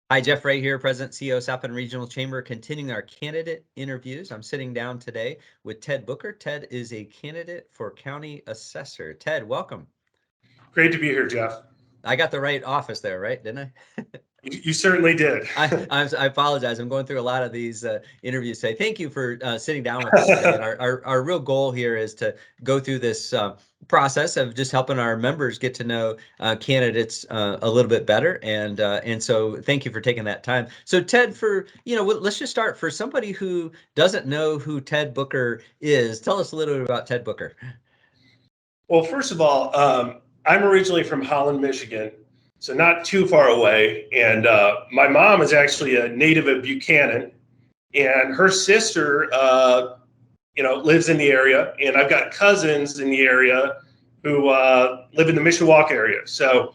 Hi, Jeff Ray here, President CEO, South Bend Regional Chamber, continuing our candidate interviews. I'm sitting down today with Ted Booker. Ted is a candidate for county assessor. Ted, welcome. Great to be here, Jeff. I got the right office there, right? Didn't I? You certainly did. I apologize. I'm going through a lot of these interviews today. Thank you for sitting down with us today. And our real goal here is to go through this process of just helping our members get to know candidates a little bit better. And so thank you for taking that time. So Ted, let's just start. For somebody who doesn't know who Ted Booker is, tell us a little bit about Ted Booker. Well, first of all, I'm originally from Holland, Michigan, so not too far away. And my mom is actually a native of Buchanan, and her sister, lives in the area. And I've got cousins in the area who live in the Mishawaka area. So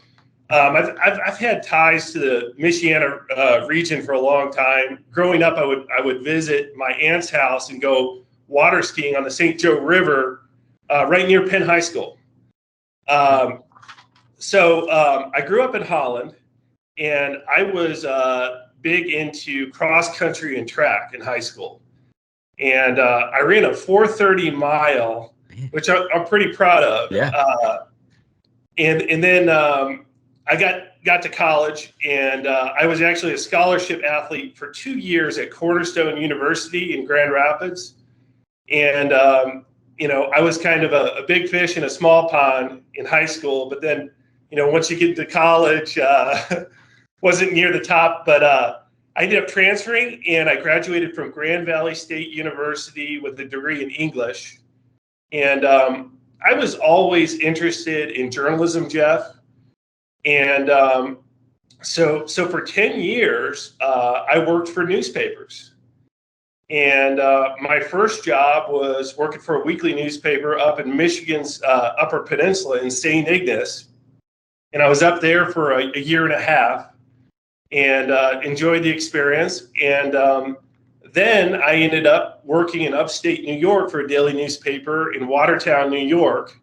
I've had ties to the Michiana region for a long time. Growing up, I would visit my aunt's house and go water skiing on the St. Joe River right near Penn High School. So I grew up in Holland, and I was big into cross country and track in high school. And I ran a 4:30 mile, which I'm pretty proud of. Yeah. And then I got to college, and I was actually a scholarship athlete for 2 years at Cornerstone University in Grand Rapids. And I was kind of a big fish in a small pond in high school, but then, once you get to college, wasn't near the top, but I ended up transferring, and I graduated from Grand Valley State University with a degree in English. And I was always interested in journalism, Jeff. And so for 10 years, I worked for newspapers. And my first job was working for a weekly newspaper up in Michigan's Upper Peninsula in St. Ignace. And I was up there for a year and a half and enjoyed the experience. And then I ended up working in upstate New York for a daily newspaper in Watertown, New York.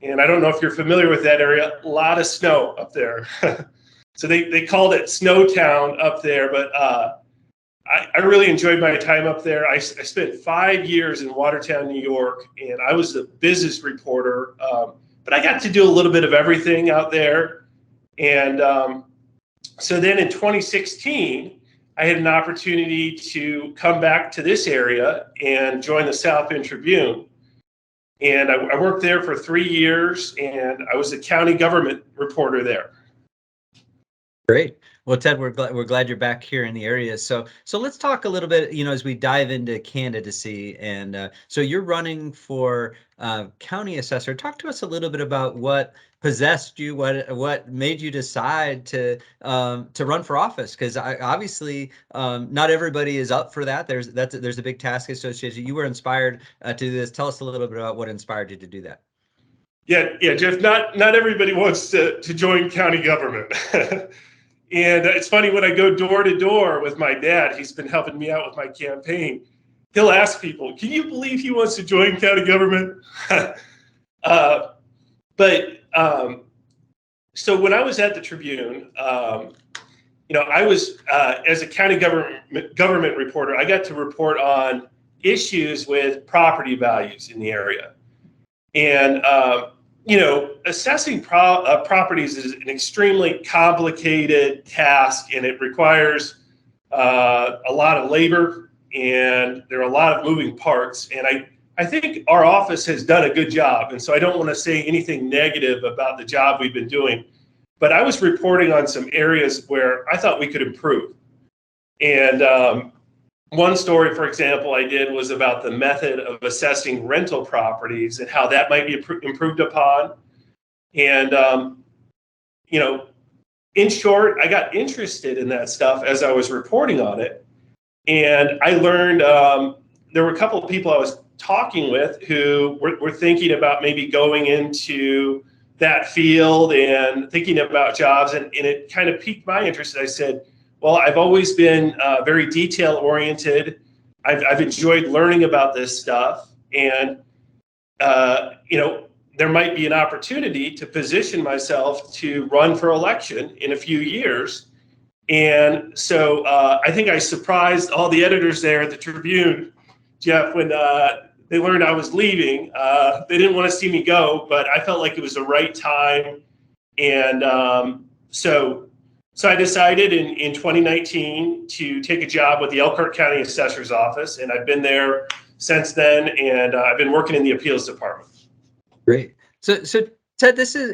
And I don't know if you're familiar with that area, a lot of snow up there. So they called it Snowtown up there, but I really enjoyed my time up there. I spent 5 years in Watertown, New York, and I was a business reporter. But I got to do a little bit of everything out there. And so then in 2016, I had an opportunity to come back to this area and join the South Bend Tribune. And I worked there for 3 years, and I was a county government reporter there. Great. Well, Ted, we're glad you're back here in the area. So let's talk a little bit, as we dive into candidacy. And so you're running for county assessor. Talk to us a little bit about what possessed you, what made you decide to run for office, because obviously not everybody is up for that. There's a big task associated. You were inspired to do this. Tell us a little bit about what inspired you to do that. Yeah, Jeff. Not everybody wants to join county government. And it's funny, when I go door to door with my dad, he's been helping me out with my campaign. He'll ask people, "Can you believe he wants to join county government?" So when I was at the Tribune, I was as a county government reporter, I got to report on issues with property values in the area, and assessing properties is an extremely complicated task, and it requires a lot of labor, and there are a lot of moving parts. And I think our office has done a good job, and so I don't want to say anything negative about the job we've been doing, but I was reporting on some areas where I thought we could improve. And one story, for example, I did was about the method of assessing rental properties and how that might be improved upon. And, in short, I got interested in that stuff as I was reporting on it. And I learned there were a couple of people I was talking with who were thinking about maybe going into that field and thinking about jobs. And it kind of piqued my interest. I said, well, I've always been very detail oriented. I've enjoyed learning about this stuff. And, there might be an opportunity to position myself to run for election in a few years. And so I think I surprised all the editors there at the Tribune, Jeff, when they learned I was leaving. They didn't want to see me go, but I felt like it was the right time. And so I decided in 2019 to take a job with the Elkhart County Assessor's Office, and I've been there since then, and I've been working in the appeals department. Great. So Ted, this is,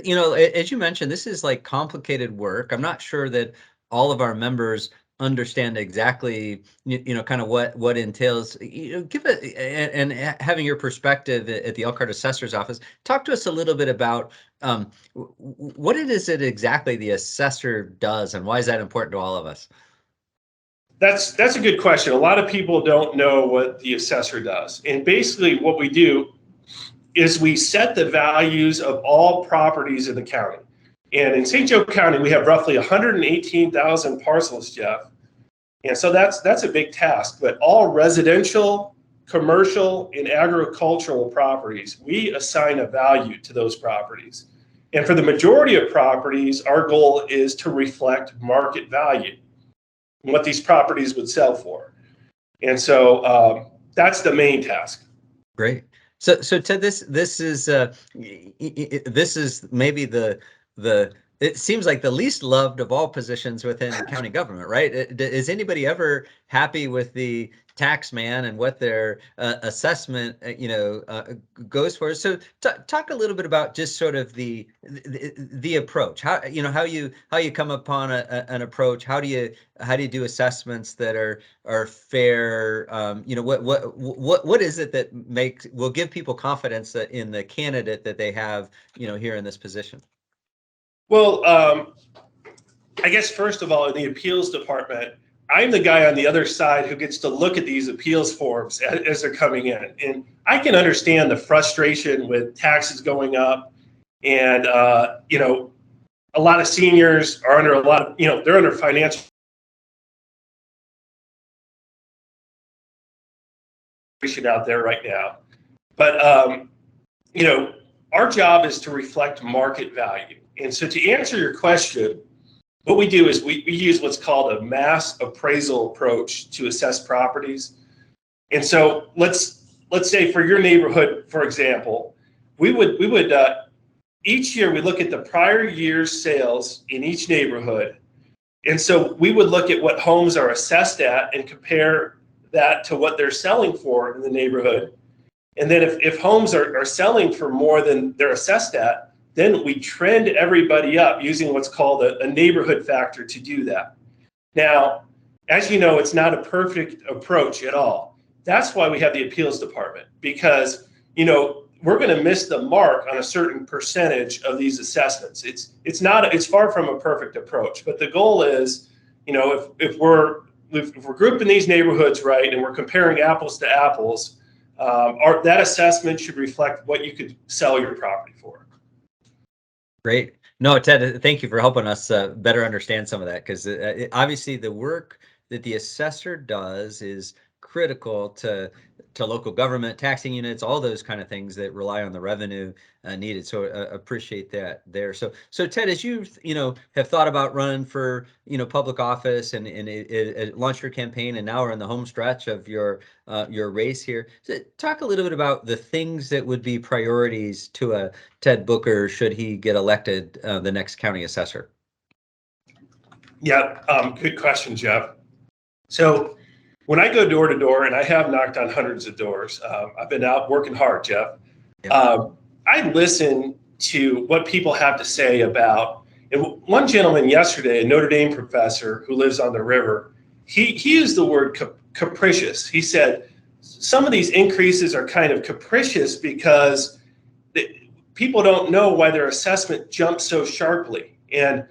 as you mentioned, this is like complicated work. I'm not sure that all of our members understand exactly, kind of what entails. Give it, and having your perspective at the Elkhart Assessor's Office, talk to us a little bit about what it is that exactly the assessor does, and why is that important to all of us? That's a good question. A lot of people don't know what the assessor does, and basically what we do is we set the values of all properties in the county. And in St. Joe County, we have roughly 118,000 parcels, Jeff. And so that's a big task. But all residential, commercial, and agricultural properties, we assign a value to those properties. And for the majority of properties, our goal is to reflect market value, what these properties would sell for. And so that's the main task. Great. So Ted, this is maybe it seems like the least loved of all positions within county government, right? Is anybody ever happy with the tax man and what their assessment, goes for? So talk a little bit about just sort of the approach. How you come upon an approach. How do you do assessments that are fair? What is it that will give people confidence that in the candidate that they have, here in this position? Well, I guess first of all, in the appeals department, I'm the guy on the other side who gets to look at these appeals forms as they're coming in. And I can understand the frustration with taxes going up. And, a lot of seniors are under a lot of, they're under financial out there right now. But, our job is to reflect market value. And so to answer your question, what we do is we use what's called a mass appraisal approach to assess properties. And so let's say for your neighborhood, for example, we would each year we look at the prior year's sales in each neighborhood. And so we would look at what homes are assessed at and compare that to what they're selling for in the neighborhood. And then if homes are selling for more than they're assessed at, then we trend everybody up using what's called a neighborhood factor to do that. Now, as you know, it's not a perfect approach at all. That's why we have the appeals department, because, we're going to miss the mark on a certain percentage of these assessments. It's far from a perfect approach, but the goal is, if we're grouping these neighborhoods right and we're comparing apples to apples, that assessment should reflect what you could sell your property for. Great. No, Ted, thank you for helping us better understand some of that, because obviously the work that the assessor does is critical to local government, taxing units, all those kind of things that rely on the revenue needed. So appreciate that there. So Ted, as you have thought about running for public office and launched your campaign, and now are in the home stretch of your race here, so talk a little bit about the things that would be priorities to Ted Booker should he get elected the next county assessor. Yeah, good question, Jeff. So when I go door to door, and I have knocked on hundreds of doors, I've been out working hard, Jeff. Yep. I listen to what people have to say about, and one gentleman yesterday, a Notre Dame professor who lives on the river, he used the word capricious. He said some of these increases are kind of capricious because people don't know why their assessment jumps so sharply. And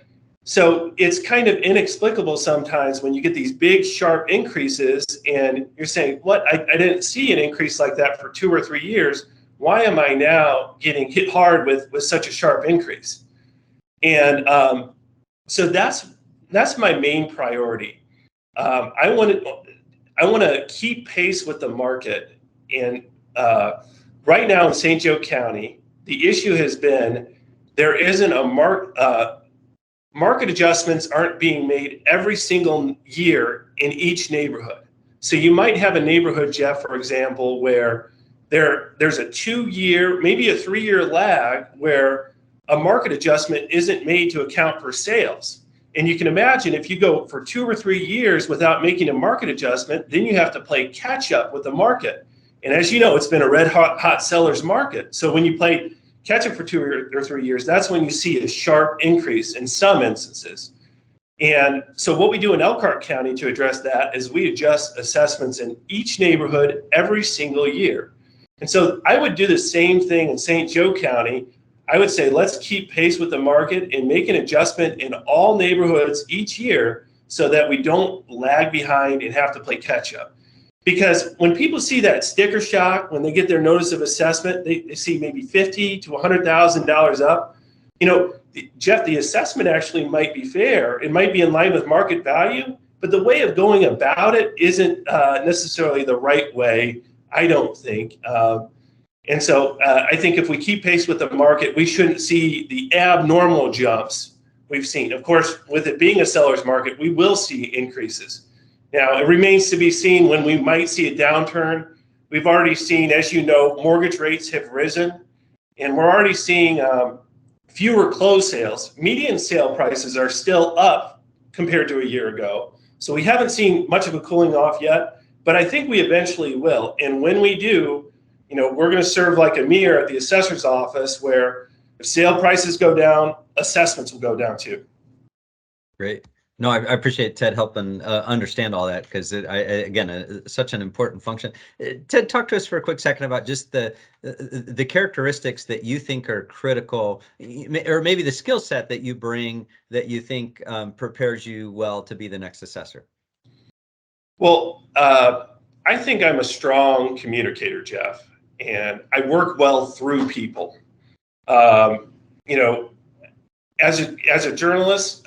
so it's kind of inexplicable sometimes when you get these big, sharp increases and you're saying, what? I didn't see an increase like that for 2 or 3 years. Why am I now getting hit hard with such a sharp increase? And so that's my main priority. I want to keep pace with the market. And right now in St. Joe County, the issue has been there isn't a market adjustments aren't being made every single year in each neighborhood. So you might have a neighborhood, Jeff, for example, where there's a 2-year, maybe a 3-year lag where a market adjustment isn't made to account for sales. And you can imagine if you go for 2 or 3 years without making a market adjustment, then you have to play catch up with the market. And as you know, it's been a red hot seller's market. So when you play catch up for 2 or 3 years, that's when you see a sharp increase in some instances. And so what we do in Elkhart County to address that is we adjust assessments in each neighborhood every single year. And so I would do the same thing in St. Joe County. I would say, let's keep pace with the market and make an adjustment in all neighborhoods each year so that we don't lag behind and have to play catch up. Because when people see that sticker shock, when they get their notice of assessment, they see maybe $50,000 to $100,000 up. You know, Jeff, the assessment actually might be fair. It might be in line with market value, but the way of going about it isn't necessarily the right way, I don't think. And so I think if we keep pace with the market, we shouldn't see the abnormal jumps we've seen. Of course, with it being a seller's market, we will see increases. Now, it remains to be seen when we might see a downturn. We've already seen, as you know, mortgage rates have risen, and we're already seeing fewer closed sales. Median sale prices are still up compared to a year ago. So we haven't seen much of a cooling off yet, but I think we eventually will. And when we do, you know, we're going to serve like a mirror at the assessor's office where if sale prices go down, assessments will go down too. Great. No, I appreciate Ted helping understand all that because again, such an important function. Ted, talk to us for a quick second about just the characteristics that you think are critical, or maybe the skill set that you bring that you think prepares you well to be the next assessor. Well, I think I'm a strong communicator, Jeff, and I work well through people. You know, as a journalist,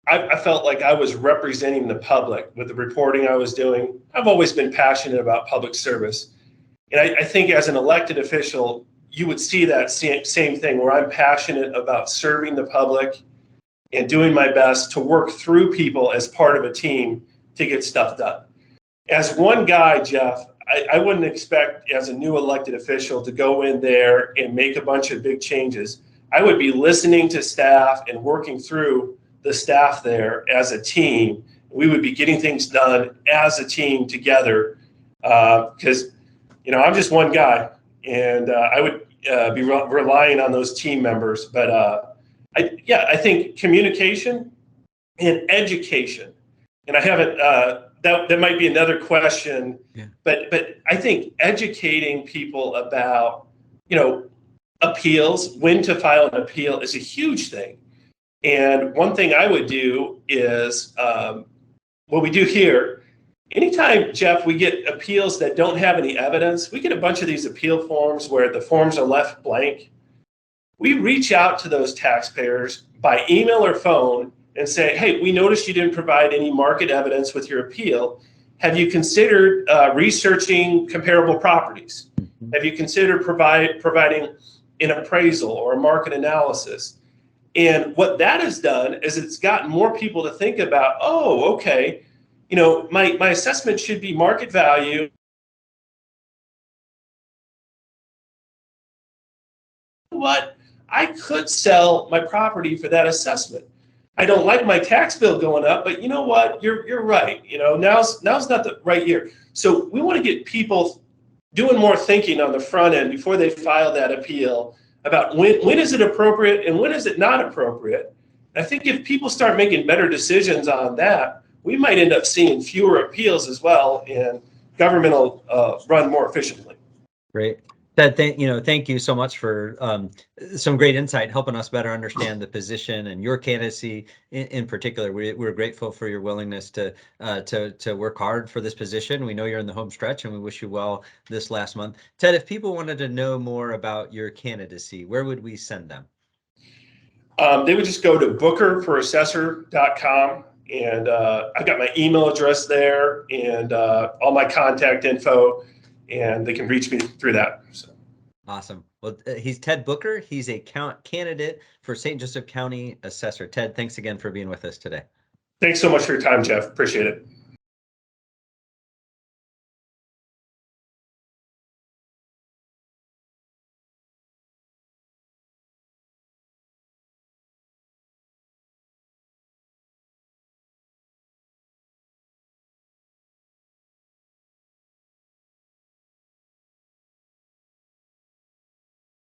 I felt like I was representing the public with the reporting I was doing. I've always been passionate about public service. And I think as an elected official, you would see that same thing where I'm passionate about serving the public and doing my best to work through people as part of a team to get stuff done. As one guy, Jeff, I wouldn't expect as a new elected official to go in there and make a bunch of big changes. I would be listening to staff and working through the staff there as a team. We would be getting things done as a team together because, you know, I'm just one guy and I would be relying on those team members. But I think communication and education, and I haven't, that might be another question, yeah. But I think educating people about, you know, appeals, when to file an appeal is a huge thing. And one thing I would do is what we do here, anytime, Jeff, we get appeals that don't have any evidence, we get a bunch of these appeal forms where the forms are left blank. We reach out to those taxpayers by email or phone and say, hey, we noticed you didn't provide any market evidence with your appeal. Have you considered researching comparable properties? Have you considered providing an appraisal or a market analysis? And what that has done is it's gotten more people to think about, oh, okay, you know, my assessment should be market value. What? I could sell my property for that assessment. I don't like my tax bill going up, but you know what? You're right. You know, now's not the right year. So we want to get people doing more thinking on the front end before they file that appeal about when is it appropriate and when is it not appropriate. I think if people start making better decisions on that, we might end up seeing fewer appeals as well, and government will run more efficiently. Great. Ted, thank you so much for some great insight, helping us better understand the position and your candidacy in particular. We're grateful for your willingness to work hard for this position. We know you're in the home stretch, and we wish you well this last month. Ted, if people wanted to know more about your candidacy, where would we send them? They would just go to bookerforassessor.com, and I got my email address there and all my contact info, and they can reach me through that. So. Awesome. Well, he's Ted Booker. He's a candidate for St. Joseph County Assessor. Ted, thanks again for being with us today. Thanks so much for your time, Jeff. Appreciate it.